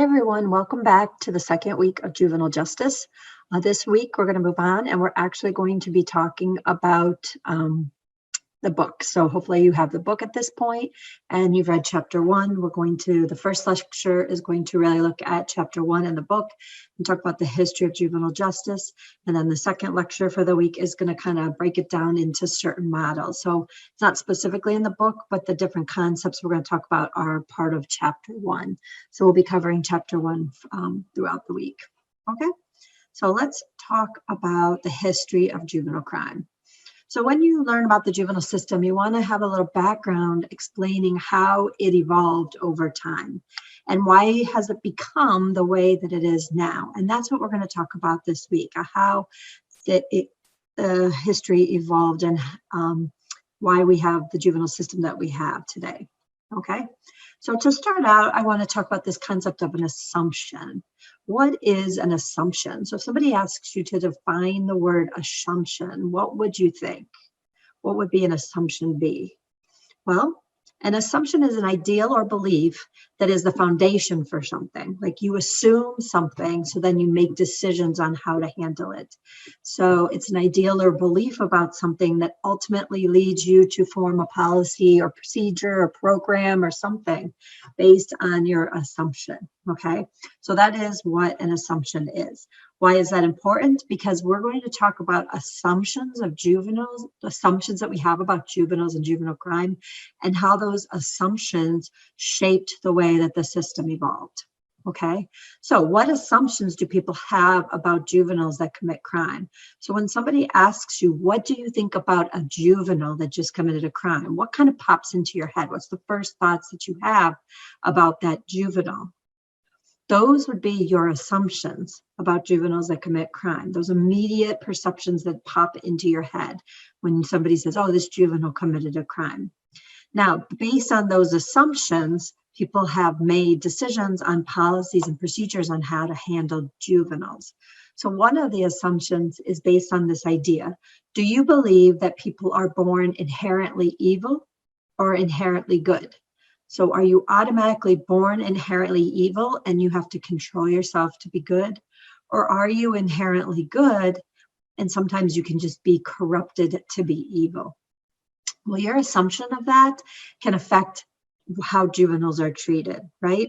everyone, welcome back to the second week of juvenile justice. This week we're going to move on and we're actually going to be talking about the book. So hopefully you have the book at this point and you've read chapter 1. The first lecture is going to really look at chapter 1 in the book and talk about the history of juvenile justice. And then the second lecture for the week is going to kind of break it down into certain models. So it's not specifically in the book, but the different concepts we're going to talk about are part of chapter 1. So we'll be covering chapter 1 throughout the week. Okay, so let's talk about the history of juvenile crime. So when you learn about the juvenile system, you want to have a little background explaining how it evolved over time and why has it become the way that it is now. And that's what we're going to talk about this week, how the history evolved and why we have the juvenile system that we have today. Okay, so to start out, I want to talk about this concept of an assumption. What is an assumption? So if somebody asks you to define the word assumption, what would you think? What would be an assumption be? Well, an assumption is an ideal or belief that is the foundation for something. Like you assume something, so then you make decisions on how to handle it. So it's an ideal or belief about something that ultimately leads you to form a policy or procedure or program or something based on your assumption. Okay, so that is what an assumption is. Why is that important? Because we're going to talk about assumptions of juveniles, assumptions that we have about juveniles and juvenile crime, and how those assumptions shaped the way that the system evolved. Okay, so what assumptions do people have about juveniles that commit crime? So when somebody asks you, what do you think about a juvenile that just committed a crime? What kind of pops into your head? What's the first thoughts that you have about that juvenile? Those would be your assumptions about juveniles that commit crime, those immediate perceptions that pop into your head when somebody says, oh, this juvenile committed a crime. Now, based on those assumptions, people have made decisions on policies and procedures on how to handle juveniles. So one of the assumptions is based on this idea. Do you believe that people are born inherently evil or inherently good? So are you automatically born inherently evil and you have to control yourself to be good? Or are you inherently good and sometimes you can just be corrupted to be evil? Well, your assumption of that can affect how juveniles are treated, right?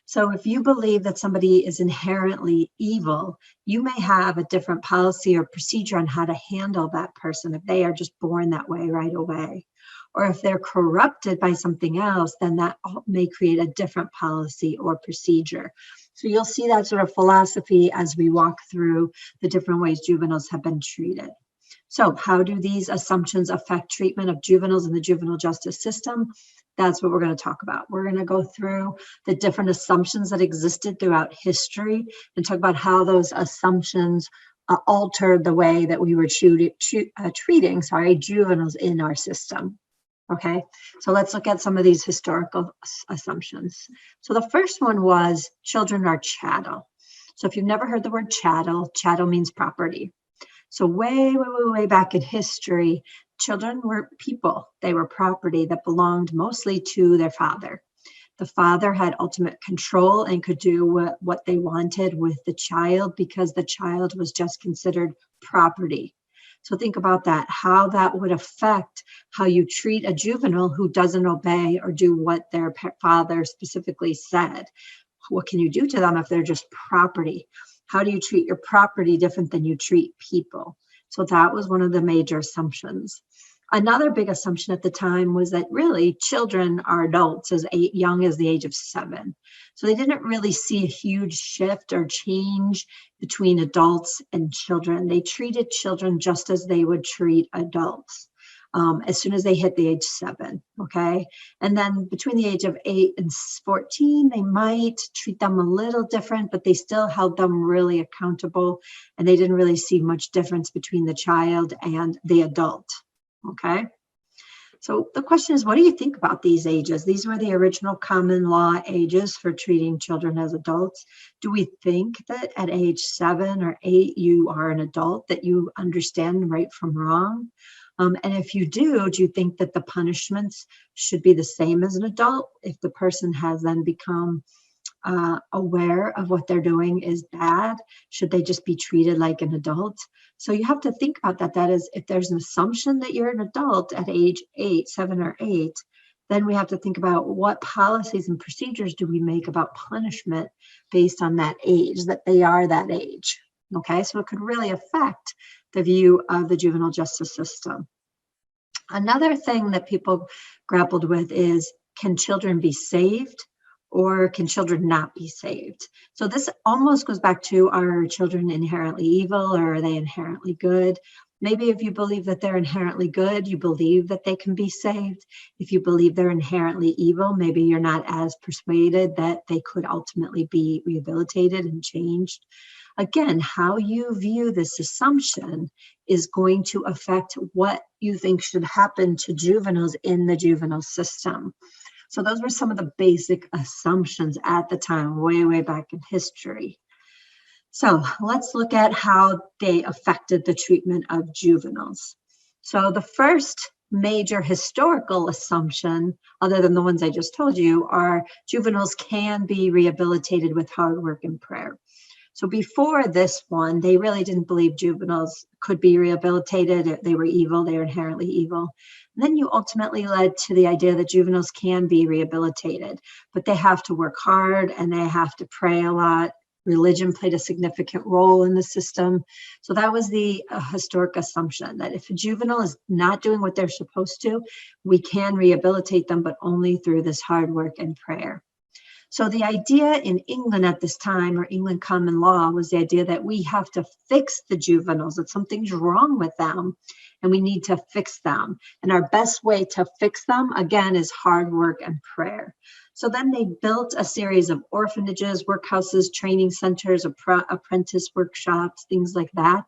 So if you believe that somebody is inherently evil, you may have a different policy or procedure on how to handle that person if they are just born that way right away. Or if they're corrupted by something else, then that may create a different policy or procedure. So you'll see that sort of philosophy as we walk through the different ways juveniles have been treated. So how do these assumptions affect treatment of juveniles in the juvenile justice system? That's what we're going to talk about. We're going to go through the different assumptions that existed throughout history and talk about how those assumptions altered the way that we were treating juveniles in our system. Okay, so let's look at some of these historical assumptions. So the first one was children are chattel. So if you've never heard the word chattel, chattel means property. So way back in history, children were people. They were property that belonged mostly to their father. The father had ultimate control and could do what they wanted with the child because the child was just considered property. So think about that, how that would affect how you treat a juvenile who doesn't obey or do what their father specifically said. What can you do to them if they're just property? How do you treat your property different than you treat people? So that was one of the major assumptions. Another big assumption at the time was that really children are adults as young as the age of 7. So they didn't really see a huge shift or change between adults and children. They treated children just as they would treat adults as soon as they hit the age 7, okay? And then between the age of 8 and 14, they might treat them a little different, but they still held them really accountable, and they didn't really see much difference between the child and the adult. Okay, so the question is, what do you think about these ages? These were the original common law ages for treating children as adults. Do we think that at age 7 or 8, you are an adult, that you understand right from wrong? And if you do you think that the punishments should be the same as an adult if the person has then become aware of what they're doing is bad? Should they just be treated like an adult? So you have to think about that. That is, if there's an assumption that you're an adult at age 8, 7, or 8, then we have to think about what policies and procedures do we make about punishment based on that age, that they are that age. Okay, so it could really affect the view of the juvenile justice system. Another thing that people grappled with is, can children be saved or can children not be saved? So this almost goes back to, are children inherently evil or are they inherently good? Maybe if you believe that they're inherently good, you believe that they can be saved. If you believe they're inherently evil, maybe you're not as persuaded that they could ultimately be rehabilitated and changed. Again, how you view this assumption is going to affect what you think should happen to juveniles in the juvenile system. So those were some of the basic assumptions at the time, way, way back in history. So let's look at how they affected the treatment of juveniles. So the first major historical assumption, other than the ones I just told you, are juveniles can be rehabilitated with hard work and prayer. So before this one, they really didn't believe juveniles could be rehabilitated. They were evil, they were inherently evil. And then you ultimately led to the idea that juveniles can be rehabilitated, but they have to work hard and they have to pray a lot. Religion played a significant role in the system. So that was the historic assumption, that if a juvenile is not doing what they're supposed to, we can rehabilitate them, but only through this hard work and prayer. So the idea in England at this time, or England common law, was the idea that we have to fix the juveniles, that something's wrong with them and we need to fix them. And our best way to fix them, again, is hard work and prayer. So then they built a series of orphanages, workhouses, training centers, apprentice workshops, things like that.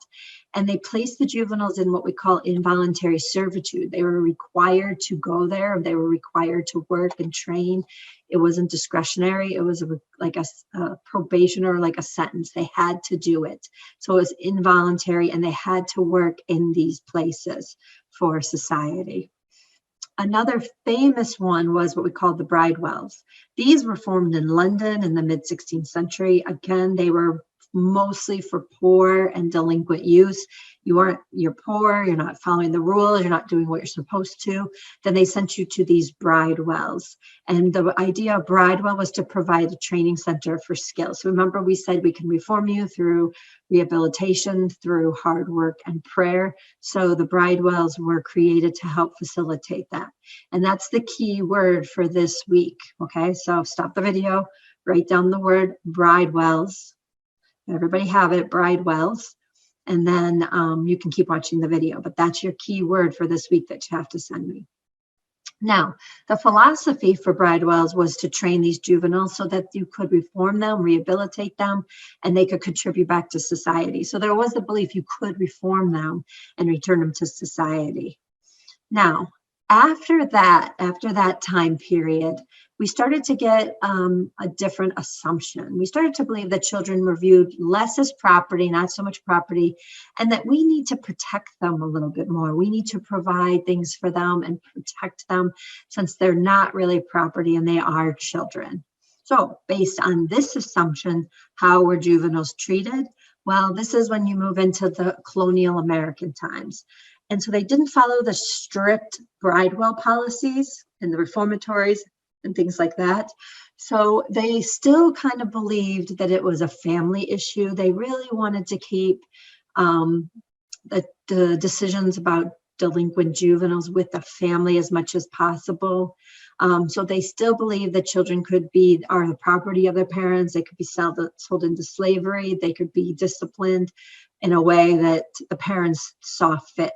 And they placed the juveniles in what we call involuntary servitude. They were required to go there. They were required to work and train. It wasn't discretionary. It was like a probation or like a sentence. They had to do it. So it was involuntary and they had to work in these places for society. Another famous one was what we call the Bridewells. These were formed in London in the mid-16th century. Again, they were mostly for poor and delinquent youth. You're poor, you're not following the rules, you're not doing what you're supposed to, then they sent you to these Bridewells. And the idea of Bridewell was to provide a training center for skills. So remember, we said we can reform you through rehabilitation, through hard work and prayer. So the Bridewells were created to help facilitate that. And that's the key word for this week. Okay, so stop the video, write down the word Bridewells. Everybody have it, Bridewells. And then you can keep watching the video, but that's your key word for this week that you have to send me. Now, the philosophy for Bridewells was to train these juveniles so that you could reform them, rehabilitate them, and they could contribute back to society. So there was the belief you could reform them and return them to society. Now, after that time period, we started to get a different assumption. We started to believe that children were viewed less as property, not so much property, and that we need to protect them a little bit more. We need to provide things for them and protect them since they're not really property and they are children. So based on this assumption, how were juveniles treated? Well, this is when you move into the colonial American times. And so they didn't follow the strict Bridewell policies and the reformatories and things like that. So they still kind of believed that it was a family issue. They really wanted to keep the decisions about delinquent juveniles with the family as much as possible. So they still believe that children are the property of their parents. They could be sold into slavery. They could be disciplined in a way that the parents saw fit.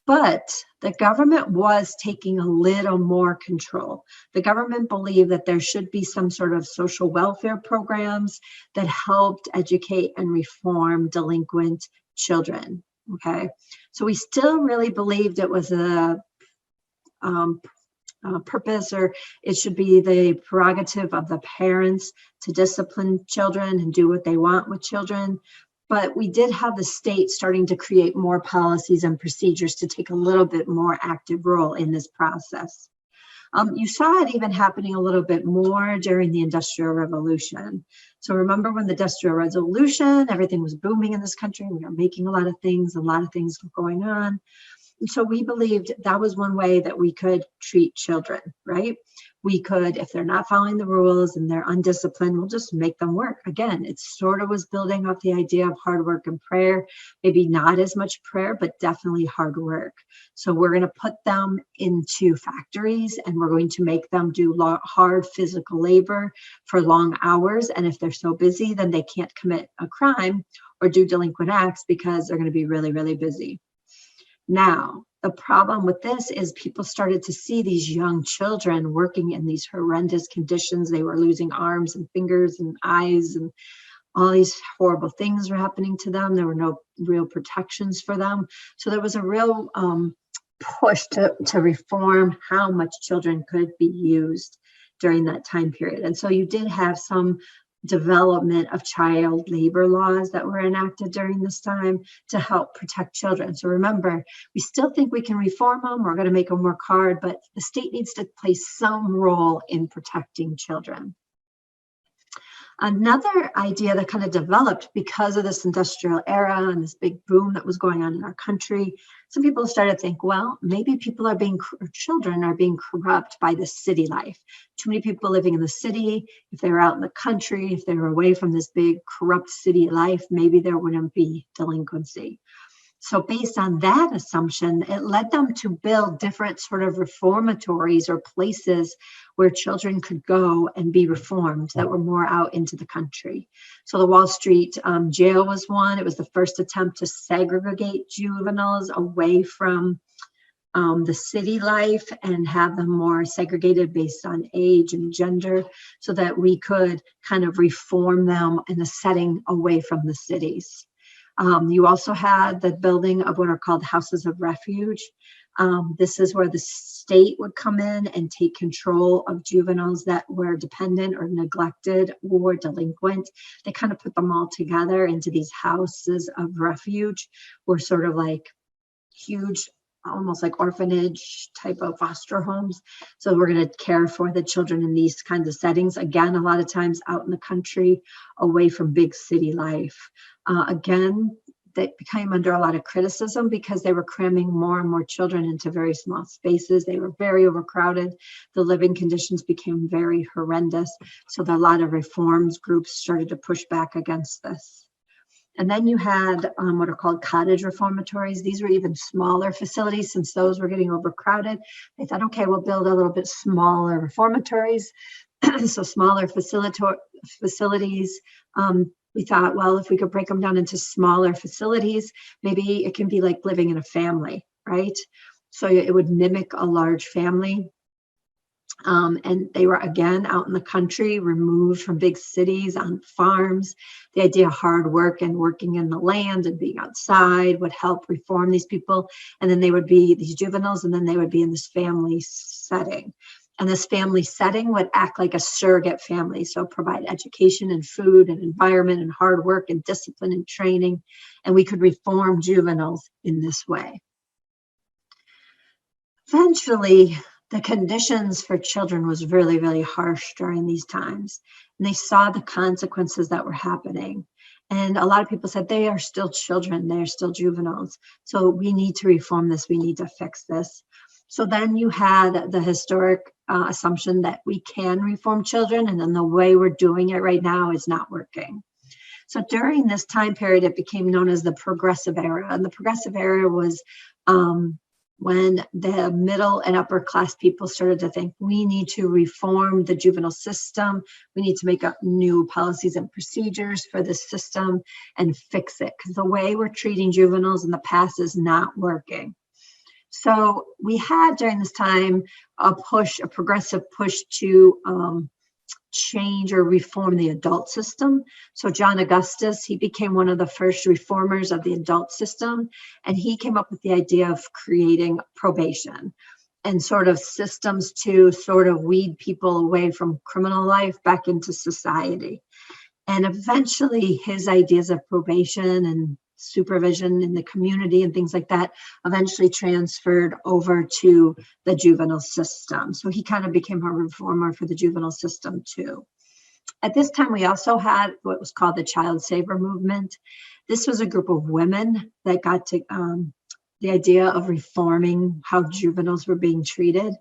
But the government was taking a little more control. The government believed that there should be some sort of social welfare programs that helped educate and reform delinquent children. Okay, so we still really believed it was a purpose, or it should be the prerogative of the parents to discipline children and do what they want with children. But we did have the state starting to create more policies and procedures to take a little bit more active role in this process. You saw it even happening a little bit more during the Industrial Revolution. So remember when the Industrial Revolution, everything was booming in this country. We were making a lot of things were going on. And so we believed that was one way that we could treat children, right? We could, if they're not following the rules and they're undisciplined, we'll just make them work. Again, it sort of was building up the idea of hard work and prayer, maybe not as much prayer, but definitely hard work. So we're going to put them into factories and we're going to make them do hard physical labor for long hours. And if they're so busy, then they can't commit a crime or do delinquent acts because they're going to be really, really busy. Now, the problem with this is people started to see these young children working in these horrendous conditions. They were losing arms and fingers and eyes, and all these horrible things were happening to them. There were no real protections for them. So there was a real push to reform how much children could be used during that time period. And so you did have some development of child labor laws that were enacted during this time to help protect children. So remember, we still think we can reform them. We're going to make them work hard, but the state needs to play some role in protecting children. Another idea that kind of developed because of this industrial era and this big boom that was going on in our country, some people started to think, well, maybe children are being corrupt by the city life. Too many people living in the city. If they were out in the country, if they were away from this big corrupt city life, maybe there wouldn't be delinquency. So based on that assumption, it led them to build different sort of reformatories or places where children could go and be reformed that were more out into the country. So the Wall Street jail was one. It was the first attempt to segregate juveniles away from the city life and have them more segregated based on age and gender so that we could kind of reform them in a setting away from the cities. You also had the building of what are called houses of refuge. This is where the state would come in and take control of juveniles that were dependent or neglected or delinquent. They kind of put them all together into these houses of refuge, were sort of like huge, almost like orphanage type of foster homes. So we're going to care for the children in these kinds of settings. Again, a lot of times out in the country, away from big city life. Again, they became under a lot of criticism because they were cramming more and more children into very small spaces. They were very overcrowded. The living conditions became very horrendous. So a lot of reforms groups started to push back against this. And then you had what are called cottage reformatories. These were even smaller facilities since those were getting overcrowded. They thought, okay, we'll build a little bit smaller reformatories. So smaller facilities. We thought, well, if we could break them down into smaller facilities, maybe it can be like living in a family, right? So it would mimic a large family. And they were, again, out in the country, removed from big cities, on farms. The idea of hard work and working in the land and being outside would help reform these people. And then they would be these juveniles, and then they would be in this family setting. And this family setting would act like a surrogate family. So provide education and food and environment and hard work and discipline and training. And we could reform juveniles in this way. Eventually, the conditions for children was really, really harsh during these times. And they saw the consequences that were happening. And a lot of people said, they are still children, they are still juveniles. So we need to reform this, we need to fix this. So then you had the historic assumption that we can reform children, and then the way we're doing it right now is not working. So during this time period, it became known as the Progressive Era. And the Progressive Era was when the middle and upper class people started to think we need to reform the juvenile system. We need to make up new policies and procedures for this system and fix it, because the way we're treating juveniles in the past is not working. So we had during this time a progressive push to change or reform the adult system. So John Augustus, he became one of the first reformers of the adult system, and he came up with the idea of creating probation and sort of systems to sort of weed people away from criminal life back into society. And eventually his ideas of probation and supervision in the community and things like that, eventually transferred over to the juvenile system. So he kind of became a reformer for the juvenile system too. At this time, we also had what was called the Child Saver Movement. This was a group of women that got to the idea of reforming how juveniles were being treated.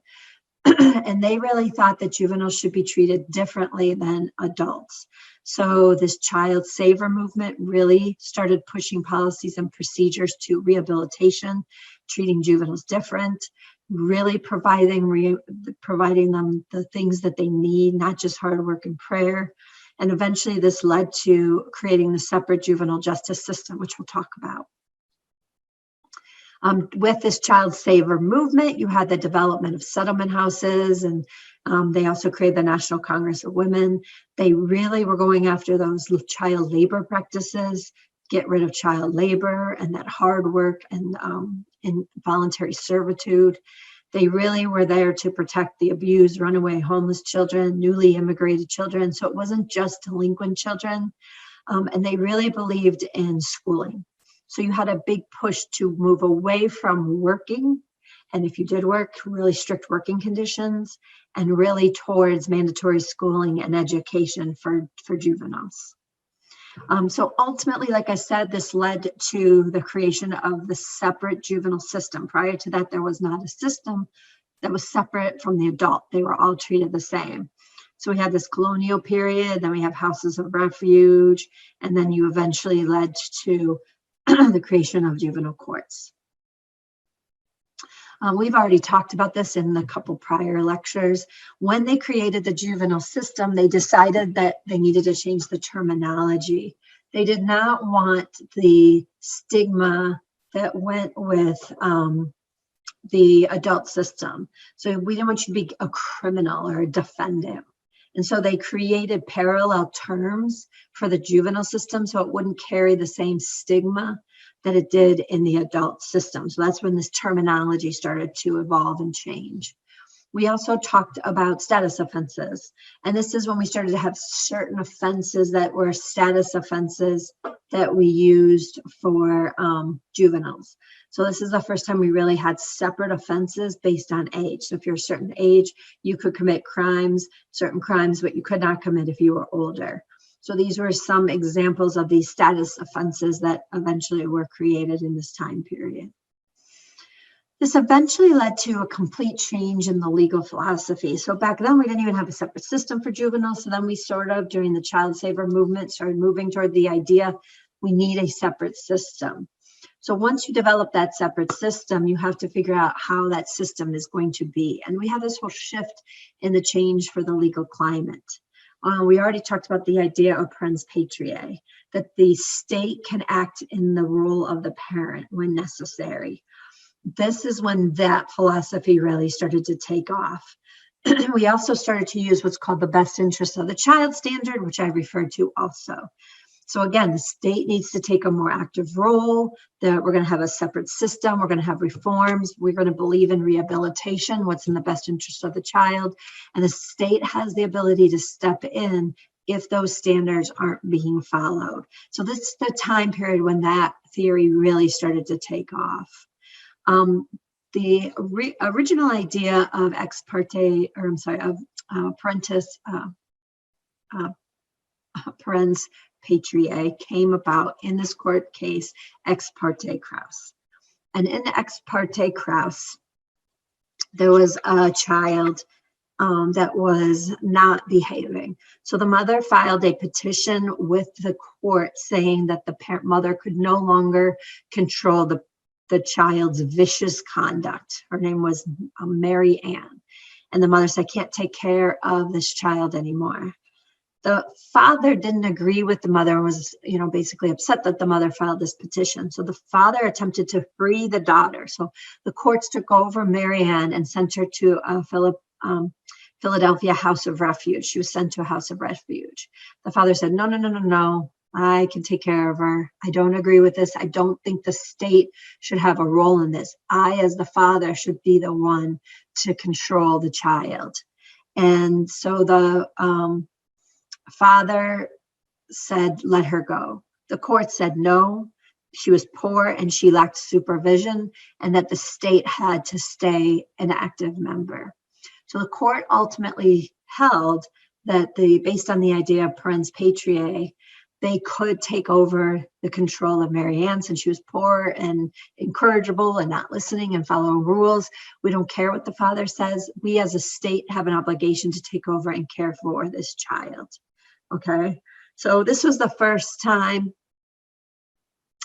And they really thought that juveniles should be treated differently than adults. So this Child Saver Movement really started pushing policies and procedures to rehabilitation, treating juveniles different, really providing them the things that they need, not just hard work and prayer. And eventually this led to creating the separate juvenile justice system, which we'll talk about. With this Child Saver Movement, you had the development of settlement houses, and they also created the National Congress of Women. They really were going after those child labor practices, get rid of child labor and that hard work and involuntary servitude. They really were there to protect the abused, runaway, homeless children, newly immigrated children. So it wasn't just delinquent children. And they really believed in schooling. So you had a big push to move away from working, and if you did work, really strict working conditions, and really towards mandatory schooling and education for juveniles. So ultimately, like I said, this led to the creation of the separate juvenile system. Prior to that, there was not a system that was separate from the adult. They were all treated the same. So we had this colonial period, then we have houses of refuge, and then you eventually led to the creation of juvenile courts. We've already talked about this in a couple prior lectures. When they created the juvenile system, they decided that they needed to change the terminology. They did not want the stigma that went with the adult system. So we didn't want you to be a criminal or a defendant. And so they created parallel terms for the juvenile system so it wouldn't carry the same stigma that it did in the adult system. So that's when this terminology started to evolve and change. We also talked about status offenses. And this is when we started to have certain offenses that were status offenses that we used for juveniles. So this is the first time we really had separate offenses based on age. So if you're a certain age, you could commit crimes, certain crimes, but you could not commit if you were older. So these were some examples of these status offenses that eventually were created in this time period. This eventually led to a complete change in the legal philosophy. So back then we didn't even have a separate system for juveniles. So then we sort of, during the Child Saver Movement, started moving toward the idea we need a separate system. So once you develop that separate system, you have to figure out how that system is going to be. And we have this whole shift in the change for the legal climate. We already talked about the idea of parens patriae, that the state can act in the role of the parent when necessary. This is when that philosophy really started to take off. We also started to use what's called the best interest of the child standard, which I referred to also. So again, the state needs to take a more active role, that we're going to have a separate system, we're going to have reforms, we're going to believe in rehabilitation, what's in the best interest of the child, and the state has the ability to step in if those standards aren't being followed. So this is the time period when that theory really started to take off. The original idea of parens patriae came about in this court case, ex parte Kraus. And in ex parte Kraus, there was a child that was not behaving. So the mother filed a petition with the court saying that the mother could no longer control the child's vicious conduct. Her name was Mary Ann. And the mother said, I can't take care of this child anymore. The father didn't agree with the mother and was, basically upset that the mother filed this petition. So the father attempted to free the daughter. So the courts took over Mary Ann and sent her to a Philadelphia house of refuge. She was sent to a house of refuge. The father said, no. I can take care of her. I don't agree with this. I don't think the state should have a role in this. I, as the father, should be the one to control the child. And so the father said, let her go. The court said no. she was poor and she lacked supervision, and that the state had to stay an active member. So the court ultimately held that based on the idea of parens patriae, they could take over the control of Mary Ann since she was poor and incorrigible and not listening and following rules. We don't care what the father says. We as a state have an obligation to take over and care for this child. Okay, so this was the first time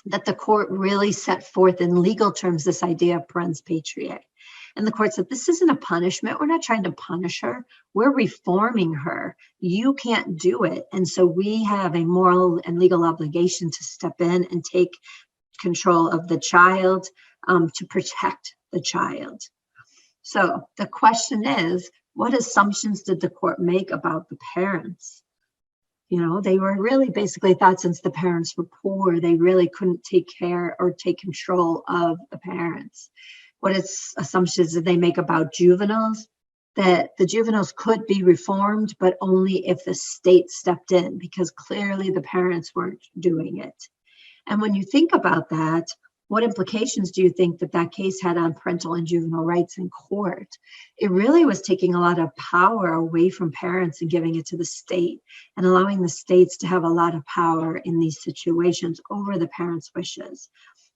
that the court really set forth in legal terms this idea of parens patriae. And the court said, this isn't a punishment. We're not trying to punish her. We're reforming her. You can't do it. And so we have a moral and legal obligation to step in and take control of the child, to protect the child. So the question is, what assumptions did the court make about the parents? You know, they were really basically thought since the parents were poor, they really couldn't take care or take control of the parents. What assumptions did they make about juveniles? That the juveniles could be reformed, but only if the state stepped in, because clearly the parents weren't doing it. And when you think about that, what implications do you think that case had on parental and juvenile rights in court? It really was taking a lot of power away from parents and giving it to the state, and allowing the states to have a lot of power in these situations over the parents' wishes.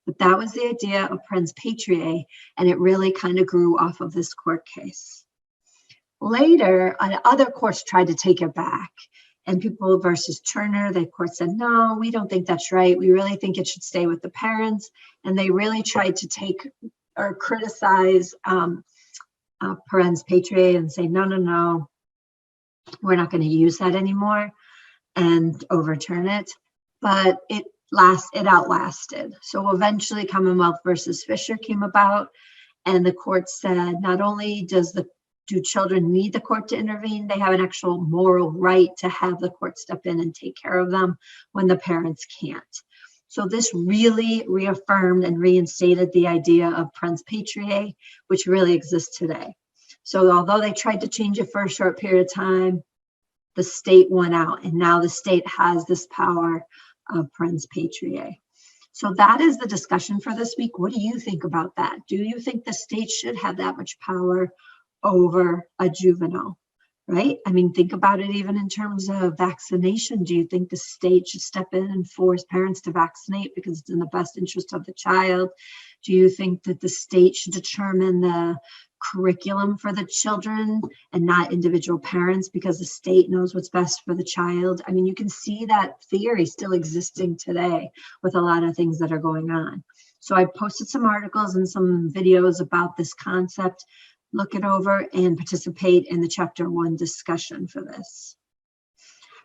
But that was the idea of parens patriae, and it really kind of grew off of this court case. Later, other courts tried to take it back. And People versus Turner, the court said, no, we don't think that's right. We really think it should stay with the parents. And they really tried to take or criticize parens patriae and say, no, we're not going to use that anymore and overturn it. But it outlasted. So eventually Commonwealth versus Fisher came about, and the court said, not only do children need the court to intervene, they have an actual moral right to have the court step in and take care of them when the parents can't. So this really reaffirmed and reinstated the idea of parens patriae, which really exists today. So although they tried to change it for a short period of time, the state won out, and now the state has this power of parens patriae. So that is the discussion for this week. What do you think about that? Do you think the state should have that much power over a juvenile, right? I mean, think about it even in terms of vaccination. Do you think the state should step in and force parents to vaccinate because it's in the best interest of the child? Do you think that the state should determine the curriculum for the children and not individual parents because the state knows what's best for the child? I mean, you can see that theory still existing today with a lot of things that are going on. So I posted some articles and some videos about this concept. Look it over and participate in the chapter 1 discussion for this.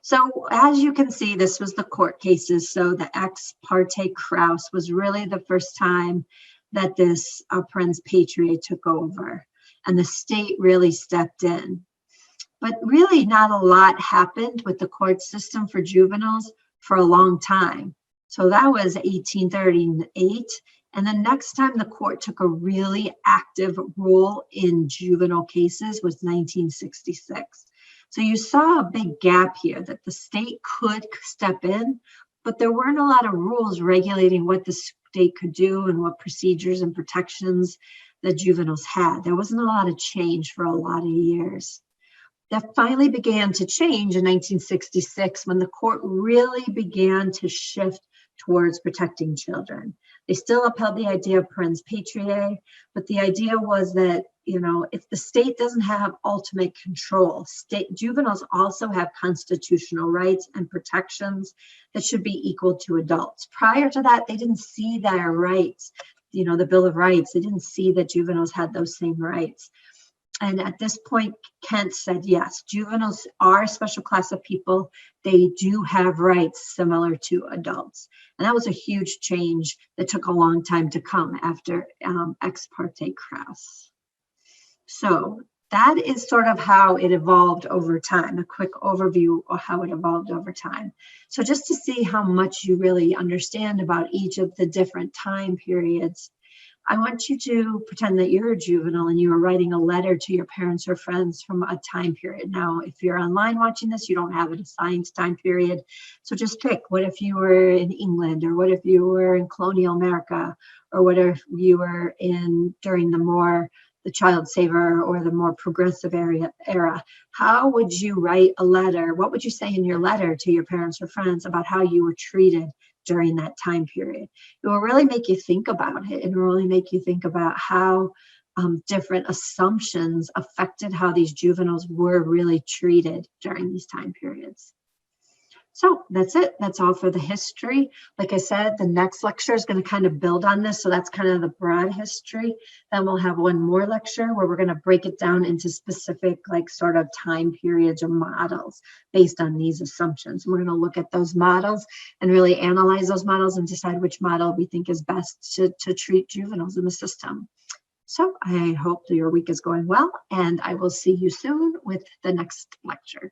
So as you can see, this was the court cases. So the ex parte Kraus was really the first time that this parens patriae took over, and the state really stepped in. But really not a lot happened with the court system for juveniles for a long time. So that was 1838. And the next time the court took a really active role in juvenile cases was 1966. So you saw a big gap here that the state could step in, but there weren't a lot of rules regulating what the state could do and what procedures and protections that juveniles had. There wasn't a lot of change for a lot of years. That finally began to change in 1966 when the court really began to shift towards protecting children. They still upheld the idea of parens patriae, but the idea was that, you know, if the state doesn't have ultimate control, juveniles also have constitutional rights and protections that should be equal to adults. Prior to that, they didn't see their rights, you know, the Bill of Rights. They didn't see that juveniles had those same rights. And at this point, Kent said, yes, juveniles are a special class of people. They do have rights similar to adults. And that was a huge change that took a long time to come after ex parte Kraus. So that is sort of how it evolved over time, a quick overview of how it evolved over time. So just to see how much you really understand about each of the different time periods, I want you to pretend that you're a juvenile and you are writing a letter to your parents or friends from a time period. Now, if you're online watching this, you don't have an assigned time period. So just pick, what if you were in England, or what if you were in colonial America, or what if you were in during the child saver or the more progressive era? How would you write a letter? What would you say in your letter to your parents or friends about how you were treated during that time period? It will really make you think about it. It will really make you think about how different assumptions affected how these juveniles were really treated during these time periods. So that's it. That's all for the history. Like I said, the next lecture is going to kind of build on this. So that's kind of the broad history. Then we'll have one more lecture where we're going to break it down into specific, like, sort of time periods or models based on these assumptions. And we're going to look at those models and really analyze those models and decide which model we think is best to treat juveniles in the system. So I hope your week is going well, and I will see you soon with the next lecture.